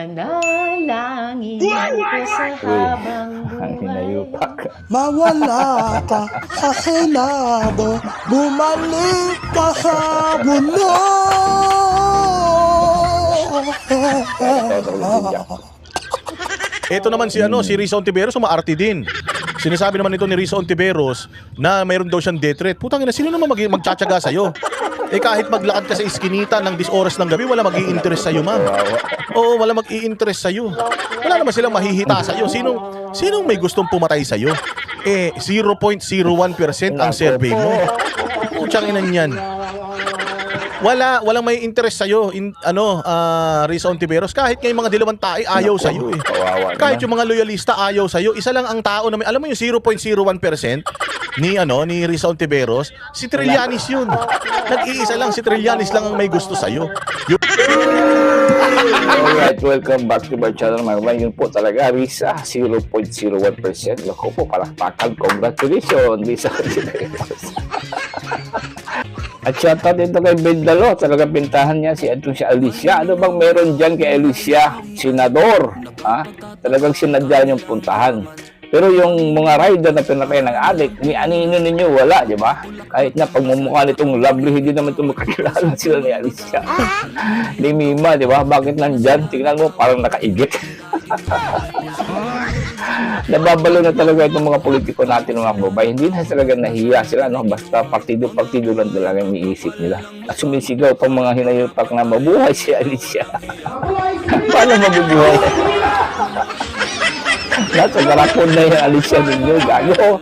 Panalangin ko sa habang buhay. Mawala ka sa Senado, bumalik ka sa mundo. Ito naman si Risa Ontiveros, umaarte din. Sinasabi naman ito ni Risa Ontiveros na mayroon daw siyang death threat. Putang ina, sino naman magtsatsaga sa'yo? Eh kahit maglakad ka sa iskinita ng 10 oras ng gabi, wala mag-i-interest sa'yo, ma'am. Oo, wala mag-i-interest sa'yo. Wala naman silang mahihita sa'yo. Sinong may gustong pumatay sa'yo? Eh, 0.01% ang survey mo. Putsang ina niyan. Walang may interest sa'yo, Risa Ontiveros. Kahit ngayong mga dilawang tae, ayaw sa'yo eh. Kahit yung mga loyalista, ayaw sa'yo. Isa lang ang tao na may, alam mo yung 0.01% ni Risa Ontiveros, si Trillanes yun. Nag-iisa lang, si Trillanes lang ang may gusto sa'yo. Alright, welcome back to my channel, mga kabayan. Yun po talaga, Risa, 0.01%. Lako po, palakpakan. Congratulations, Risa Ontiveros. At shoutout dito kay Bendalo, talaga pintahan niya si Alicia. Ano bang meron dyan kay Alicia? Senador, ha? Talagang sinadya niyong puntahan. Pero yung mga rider na pinakay ng adik, ni anino ninyo, wala, di ba? Kahit na pagmumukha nitong lovely, hindi naman ito makakilala sila ni Alicia. Ni Mima, di ba? Bakit nandyan? Tingnan mo, parang nakaigit. Nababalo na talaga itong mga politiko natin, mga babae. Hindi na talaga nahiya sila, no? Basta partido-partido lang talaga yung iisip nila. At sumisigaw pang mga hinayupak na mabuhay si Alicia. Paano mabubuhay? Nasa garapon na yung Alicia ninyo, gago.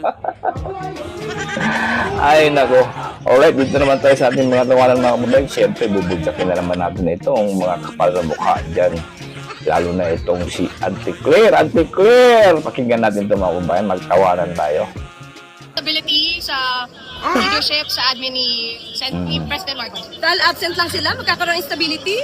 Ay, nako. Alright, dito naman tayo sa ating mga tawanan, mga babae. Siyempre, bubudyakin na naman natin itong mga kapal na mukha dyan. Lalo na itong si Auntie Claire. Auntie Claire! Pakinggan natin ito, mga babayan. Magtawanan tayo. Stability sa leadership, sa admin ni President Marcos. Dahil absent lang sila, magkakaroon ng stability?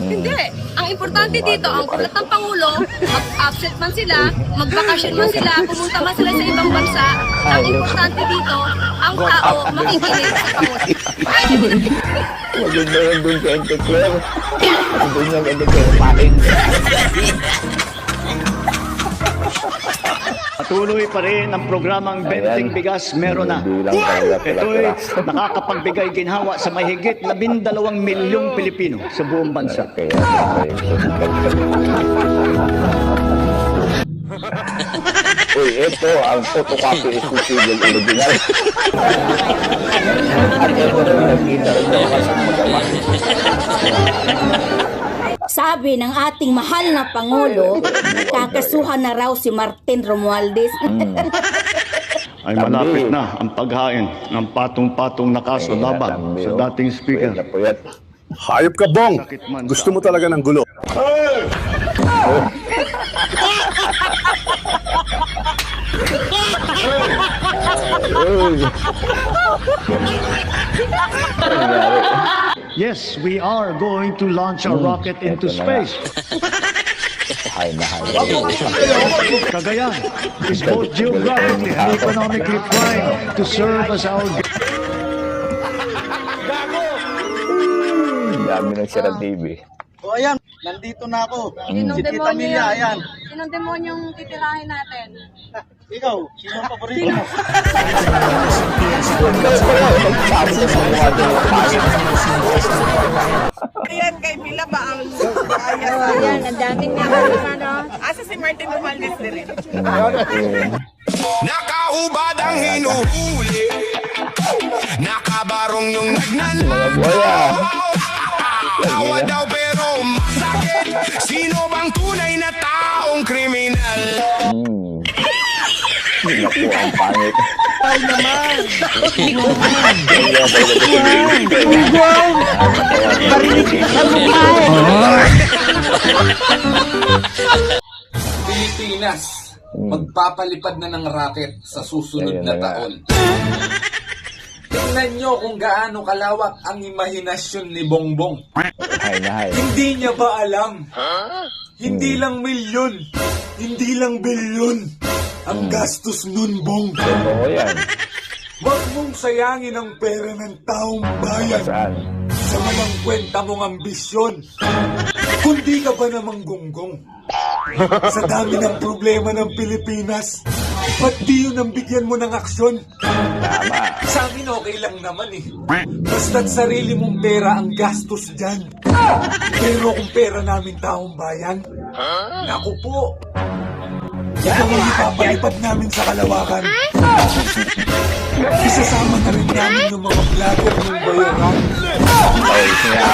Hindi. Ang importante dito, ang kulat ng Pangulo, mag-absent man sila, mag-vacation man sila, pumunta man sila sa ibang bansa, ang importante dito, ang tao makikinig sa Pangulo. Maganda lang doon kay Auntie Claire. Doon lang kay Parin. Patuloy pa rin ang programang Benteng Bigas Meron na. Ito'y nakakapagbigay ginhawa sa mahigit 12 milyong Pilipino sa buong bansa. Uy, ito ang photocopy exclusive original. At ito na nakita rin daw kasi magawa. Sabi ng ating mahal na Pangulo, kakasuhan na raw si Martin Romualdez. Ay malapit na ang paghain ng patong-patong na kaso laban sa dating speaker. Hayop ka, Bong! Gusto mo talaga ng gulo. Yes, we are going to launch a rocket into space. Cagayan is both geographically and economically primed to serve as our... Dami ng Sira TV. O ayan, nandito na ako. Si Tita Mila, ayan. Sinong demonyong titirahin natin? Ikaw, sino ang paborito mo? Ayan, kay Mila ba ang... Ayan, ang daming Asa si Martin Romualdez din rin. Nakaubad ang hinuhuli, nakabarong yung nagnanakaw. Tawa daw pero masakit. Sino bang tunay na taong kriminal? Naku, ang pangit. Ay naman! Marinig ka mukha Pilipinas, magpapalipad na ng rocket sa susunod na taon. Tingnan nyo kung gaano kalawak ang imahinasyon ni Bongbong. Hindi niya ba alam? Hindi lang milyon, hindi lang bilyon ang gastos nun, Bong. Oo yan. Huwag mong sayangin ang pera ng taong bayan. Saan? sa walang kwenta mong ambisyon. Kundi ka ba namang gunggong? Sa dami ng problema ng Pilipinas, ba't di yun ang bigyan mo ng aksyon? Sa amin okay lang naman eh. Basta't sarili mong pera ang gastos dyan. Pero kung pera namin taong bayan, naku po, ito ang ipapalipad namin sa kalawakan. Isasama na rin namin yung mga vlogger ng bayaran.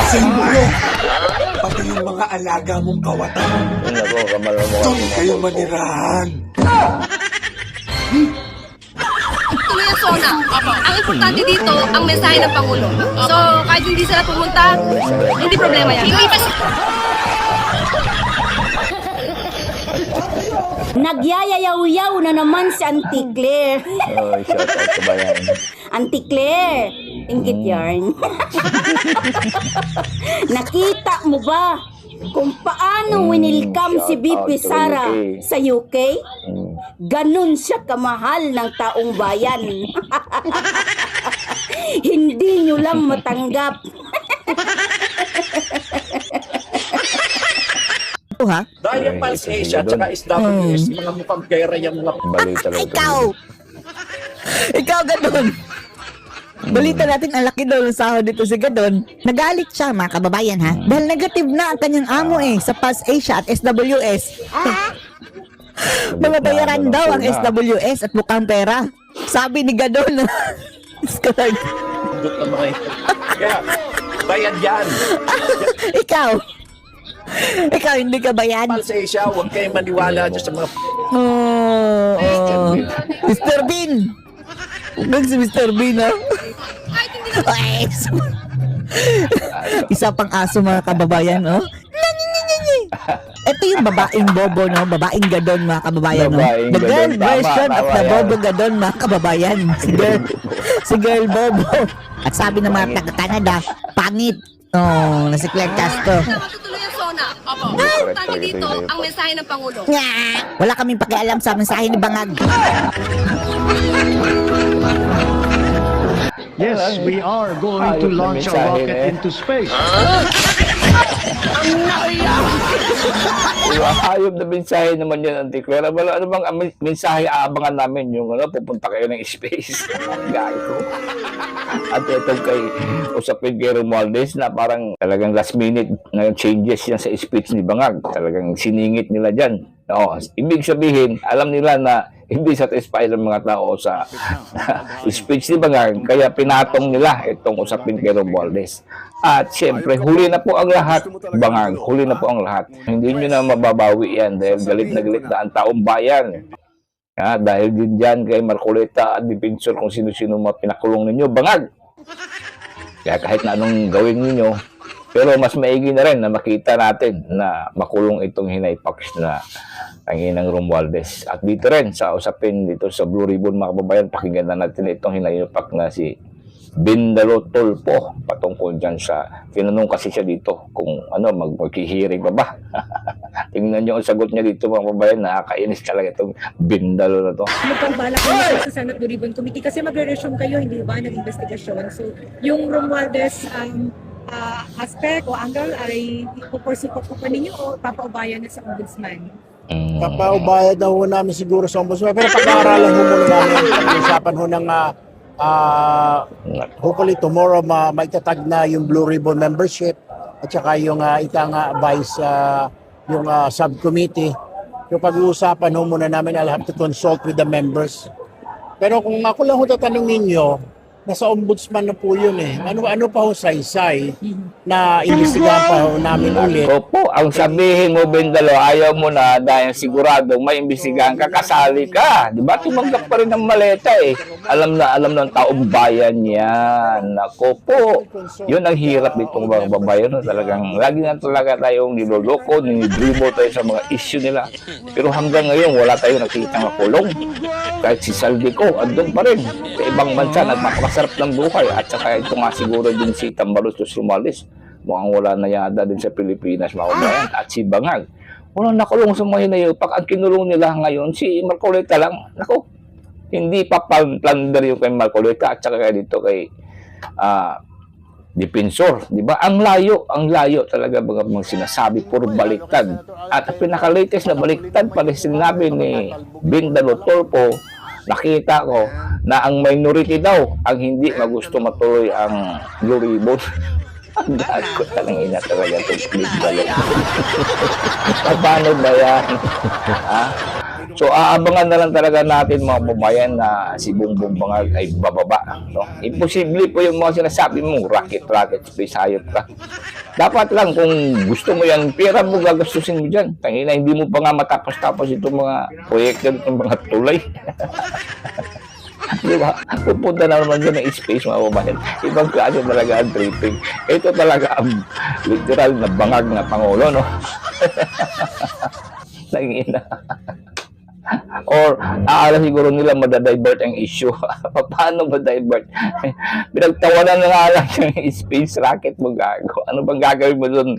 Sa inyo, pati yung mga alaga mong kawatan. Doon kayo manirahan. Tuloy ang SONA. Ang importante dito, ang mensahe ng Pangulo. So, kahit hindi sila pumunta, hindi problema yan. Nagyayayaw-yaw na naman si Auntie Claire. Oh, shout out sa bayan. Auntie Claire, inggit yarn. Nakita mo ba kung paano winilcome si shout BP out to Sara UK. sa UK? Ganun siya kamahal ng taong bayan. Hindi nyo lang matanggap. Dahil yung Pulse Asia at saka SWS, mga mukhang pera yung mga... Balita lang. Ikaw, Gadon. Balita natin ang laki daw ng sahod dito si Gadon. Nagalit siya, mga kababayan, ha? Dahil negative na ang kanyang amo sa Pulse Asia at SWS. Mga bayaran daw ang SWS at mukhang pera. Sabi ni Gadon. Kaya, bayad yan. Ikaw, hindi ka bayad? Pulse Asia, huwag kayong maniwala dyan sa mga... Mr. Bean! Huwag si Mr. Bean, ha? Ay, isa pang aso, mga kababayan, oh. Ito yung babaeng bobo, no? Babaeng gadon, mga kababayan, no? The girl version of the bobo gadon, mga kababayan. Si girl bobo. At sabi ng mga taga-Canada, pangit. Oh, nasi Claire Castro. Tuloy ang SONA. Ang importante dito, ang mensahe ng Pangulo. Wala kaming pakialam sa mensahe ni Bangag. Yes, we are going to launch a rocket into space. Hayop na mensahe naman yan, Auntie Claire. Ano bang mensahe aabangan namin? Yung pupunta kayo ng space. Gaya ko. At itong kay usapin kay Romualdez na parang talagang last minute na changes yan sa speech ni Bangag. Talagang siningit nila dyan. No, ibig sabihin, alam nila na hindi satisfied ang mga tao sa speech ni Bangag, kaya pinatong nila itong usapin kay Romualdez. At siyempre, huli na po ang lahat, Bangag, huli na po ang lahat. Hindi nyo na mababawi yan dahil galit na ang taong bayan. Dahil din dyan kay Marcoleta at Defensor kung sino-sino mga pinakulong ninyo, Bangag. Kaya kahit na anong gawin ninyo, pero mas maigi na rin na makita natin na makulong itong hinaypax na Tanginang Romualdez. At dito rin sa usapin dito sa Blue Ribbon, mga kababayan, pakinggan na natin itong hinaypax na si Bindalo Tulpo patungkol dyan sa, tinanong kasi siya dito kung maghihiring pa ba. Tingnan nyo ang sagot niya dito, mga kababayan, nakakainis talaga itong Bindalo na to. Magpagbalak kayo sa Senate Blue Ribbon Committee kasi magre-resume kayo, hindi ba, nag-investigasyon. So, yung Romualdez aspect o angle ay pupursue po pa ninyo o papaubayan na sa ombudsman? Papaubayad na ho namin siguro sa ombudsman. Pero pag-aaralan ho muna namin. Pag-usapan ho ng hopefully tomorrow maitatag na yung Blue Ribbon membership at saka yung vice yung subcommittee. Yung pag-uusapan ho muna namin, I'll have to consult with the members. Pero kung ako lang ho tatanungin nyo, nasa ombudsman na po yun eh. Ano pa ho saysay na imbestigahan pa ho namin ulit. Opo, ang sabihin mo, Bindalo, ayaw mo na dahil siguradong may imbestigahan ka, kasali ka. Di ba? Tumanggap pa rin ng maleta eh. Alam ng taong bayan yan. Nako po. Yun ang hirap ditong mga babayan. No? Talagang, lagi na talaga tayong niloloko, nilidrimo tayo sa mga issue nila. Pero hanggang ngayon, wala tayong nakikita makulong. Kahit si Saldico, andun pa rin. Sa ibang bansa, nagmapakasarap ng buhay. At saka ito nga siguro din si Tambalos Romualdez. Mukhang wala na yada din sa Pilipinas, mga kabayan. At si Bangag. Walang nakulong sa mga hinayupak. Ang kinulong nila ngayon, si Marcoleta lang. Nako, hindi pa plunder yung kay Marcoleta. At saka dito kay depensor, di ba? Ang layo talaga mga sinasabi, puro baliktad. At ang pinaka-latest na baliktad pa rin sinabi ni Bindalo Torpo, nakita ko na ang minority daw ang hindi magusto matuloy ang Blue Ribbon. Ang gago talagang ina talaga itong Bindalo. Paano ba yan? Ha? So aabangan na lang talaga natin mga babayan na si Bongbong Bangag ay bababa. No? Imposible po yung mga sinasabi mo, rocket, space hayop ka. Dapat lang kung gusto mo yan, pera mo gagastusin mo dyan. Tangina, hindi mo pa nga matapos-tapos itong mga proyekto ng mga tulay. Di ba? Pupunta na naman dyan ng space mga babayan. Ibang klase talaga ang tripping. Ito talaga ang literal na bangag na Pangulo, no? Tangina. Or aala siguro nila madadivert ang issue. Paano ma-divert? Pinagtawanan na nga lang yung space rocket mo gago. Ano bang gagawin mo doon?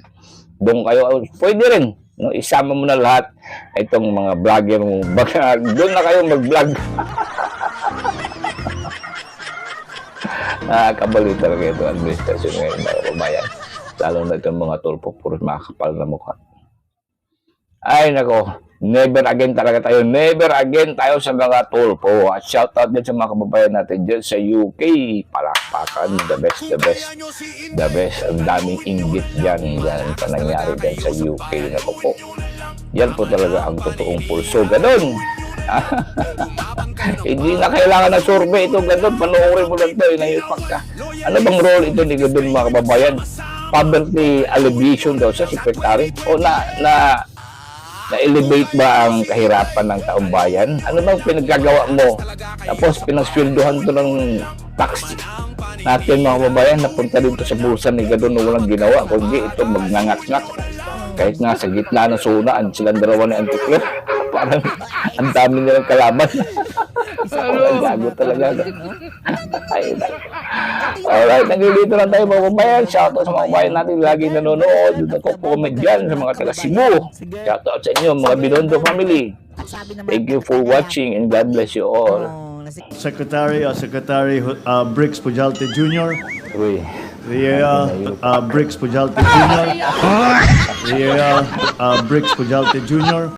Doon kayo. Pwede rin. No? Isama mo na lahat itong mga vlogger mo. Baka doon na kayo mag-vlog. Nakakabali talaga ito ang administrasyon ngayon mga kababayan. Lalo na itong mga tulpo. Puro mga kapal na mukha. Ay nako. Never again talaga tayo. Never again tayo sa mga tulpo. At shoutout din sa mga kababayan natin dyan sa UK. Palakpakan. The best, the best. The best. Ang daming inggit dyan. Yan ang nangyari dyan sa UK. Nako po. Yan po talaga ang totoong pulso. Ganon. Hindi na kailangan na survey ito. Ganon. Panoorin mo lang ito. Inayupak ka. Ano bang role ito ni Ganon mga kababayan? Poverty alleviation daw sa secretary. O na-elevate ba ang kahirapan ng taong bayan? Ano bang pinaggagawa mo? Tapos pinasweldohan to ng tax natin mga kababayan, napunta dito sa bulsa ni Gadon na walang ginawa, kundi ito magnangak-ngak. Kahit nga sa gitna ng sunaan, silang dalawa ni Anticler. Parang ang dami nilang kalaban. Walang gago talaga. Alright, nandito lang tayo mga kababayan. Shoutout sa mga kababayan natin lagi nanonood. Nagko-comment dyan sa mga taga Cebu. Shoutout sa inyo mga Binondo family. Thank you for watching and God bless you all. Secretary Briggs Pujalte Jr. Uy. Briggs Pujalte Jr. Briggs Pujalte Jr.